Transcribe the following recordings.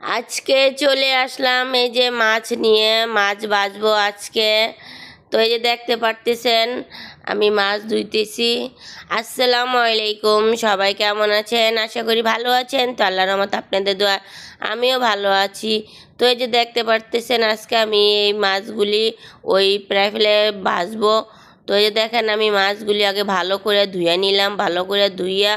আজকে চলে আসলাম এই যে মাছ নিয়ে, মাছ ভাজবো আজকে। তো এই যে দেখতে পারতেছেন আমি মাছ ধুইতেছি। আসসালামু আলাইকুম, সবাই কেমন আছেন? আশা করি ভালো আছেন। তো আল্লাহর রহমতে আপনাদের দোয়া আমিও ভালো আছি। তো এই যে দেখতে পারতেছেন আজকে আমি এই মাছগুলি ওই প্রায় ফেলে ভাজবো। তো এই যে দেখেন আমি মাছগুলি আগে ভালো করে ধুয়ে নিলাম, ভালো করে ধুইয়া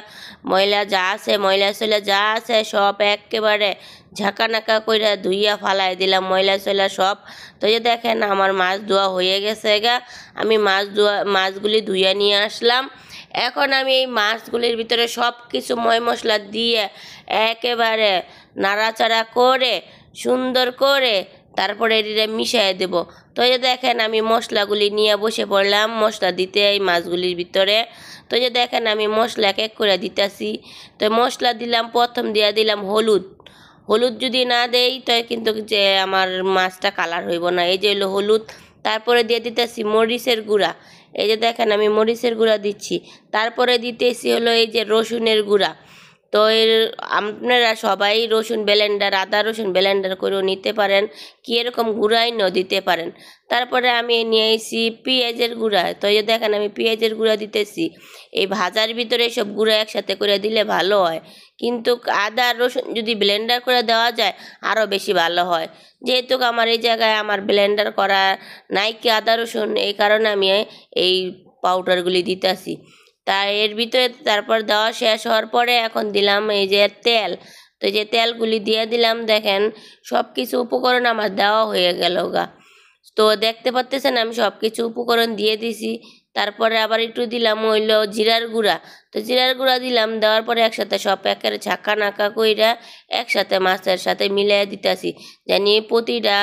ময়লা যা আছে, ময়লা সয়লা যা আছে সব একেবারে ঝাঁকা নাকা করে ধুইয়া ফালাই দিলাম ময়লা সয়লা সব। তো এই যে দেখেন আমার মাছ ধোয়া হয়ে গেছে গা। আমি মাছগুলি ধুইয়া নিয়ে আসলাম। এখন আমি এই মাছগুলির ভিতরে সব কিছু ময় মশলা দিয়ে একেবারে নাড়াচাড়া করে সুন্দর করে তারপরে এটা মিশিয়ে দেব। তো এই যে দেখেন আমি মশলাগুলি নিয়ে বসে পড়লাম মশলা দিতে এই মাছগুলির ভিতরে। তো এই যে দেখেন আমি মশলা এক এক করে দিতেছি। তো মশলা দিলাম, প্রথম দিয়ে দিলাম হলুদ। হলুদ যদি না দেই তো কিন্তু যে আমার মাছটা কালার হইব না। এই যে হলো হলুদ। তারপরে দিয়ে দিতেছি মরিচের গুঁড়া। এই যে দেখেন আমি মরিচের গুঁড়া দিচ্ছি। তারপরে দিতেছি হলো এই যে রসুনের গুঁড়া। তো আপনারা সবাই রসুন ব্লেন্ডার, আদা রসুন ব্লেন্ডার করেও নিতে পারেন, কি এরকম গুঁড়াই দিতে পারেন। তারপরে আমি নিয়ে এসেছি পেঁয়াজের গুঁড়া। তো এই যে দেখেন আমি পেঁয়াজের গুঁড়া দিতেছি। এই ভাজার ভিতরে সব গুঁড়া একসাথে করে দিলে ভালো হয়, কিন্তু আদা রসুন যদি ব্লেন্ডার করে দেওয়া যায় আরও বেশি ভালো হয়। যেহেতু আমার এই জায়গায় আমার ব্লেন্ডার করা নাই কি আদা রসুন, এই কারণে আমি এই পাউডারগুলি দিতেছি। তাই এর ভিতরে তারপর দেওয়া শেষ হওয়ার পরে এখন দিলাম এই যে তেল। তো এই যে তেলগুলি দিয়ে দিলাম। দেখেন সব কিছু উপকরণ আমার দেওয়া হয়ে গেল গা। তো দেখতে পাচ্তেছেন আমি সব কিছু উপকরণ দিয়ে দিছি। তারপরে আবার একটু দিলাম হইলো জিরার গুঁড়া। তো জিরার গুঁড়া দিলাম, দেওয়ার পরে একসাথে সব একের ঝাঁকা নাকা কইরা একসাথে মাছের সাথে মিলিয়ে দিতেছি, জানি প্রতিটা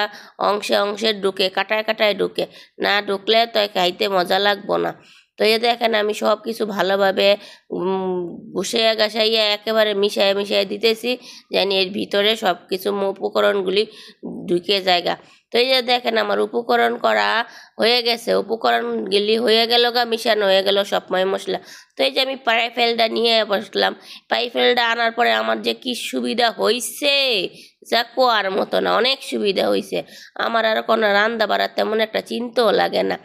অংশে অংশে ঢুকে, কাটায় কাটায় ঢুকে। না ঢুকলে তো খাইতে মজা লাগবো না। তো এই দেখেন আমি সব কিছু ভালোভাবে গুছাইয়া গাছাইয়া একেবারে মিশাইয়া মিশাইয়া দিতেছি, জানি এর ভিতরে সব কিছু উপকরণগুলি ঢুকে জায়গা। তো এই যে দেখেন আমার উপকরণ করা হয়ে গেছে, উপকরণগুলি হয়ে গেল গা, মিশানো হয়ে গেল সব ময় মশলা। তো এই যে আমি পাইফেলটা নিয়ে বসলাম। পাইফেলটা আনার পরে আমার যে কি সুবিধা হয়েছে যা কোয়ার মতো না, অনেক সুবিধা হয়েছে। আমার আর কোনো রান্না বাড়া তেমন একটা চিন্তাও লাগে না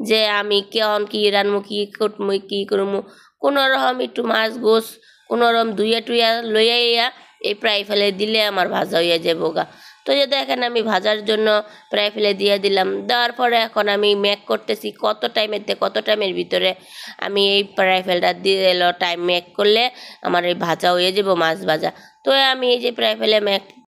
যে আমি কেমন কি রান্নু, কি করমু, কি করমু। কোনো রকম একটু মাছ গোছ কোনো রকম ধুইয়া টুইয়া লইয়া এই প্রায় ফেলে দিলে আমার ভাজা হইয়া যাবো গা। তো যে দেখেন আমি ভাজার জন্য প্রায় ফেলে দিয়ে দিলাম। দেওয়ার পরে এখন আমি মেক করতেছি কত টাইমের কত টাইমের ভিতরে আমি এই প্রায় ফেলটা দিয়ে এলো টাইম মেক করলে আমার এই ভাজা হয়ে যাবো মাছ ভাজা। তো আমি এই যে প্রায় ফেলে মেক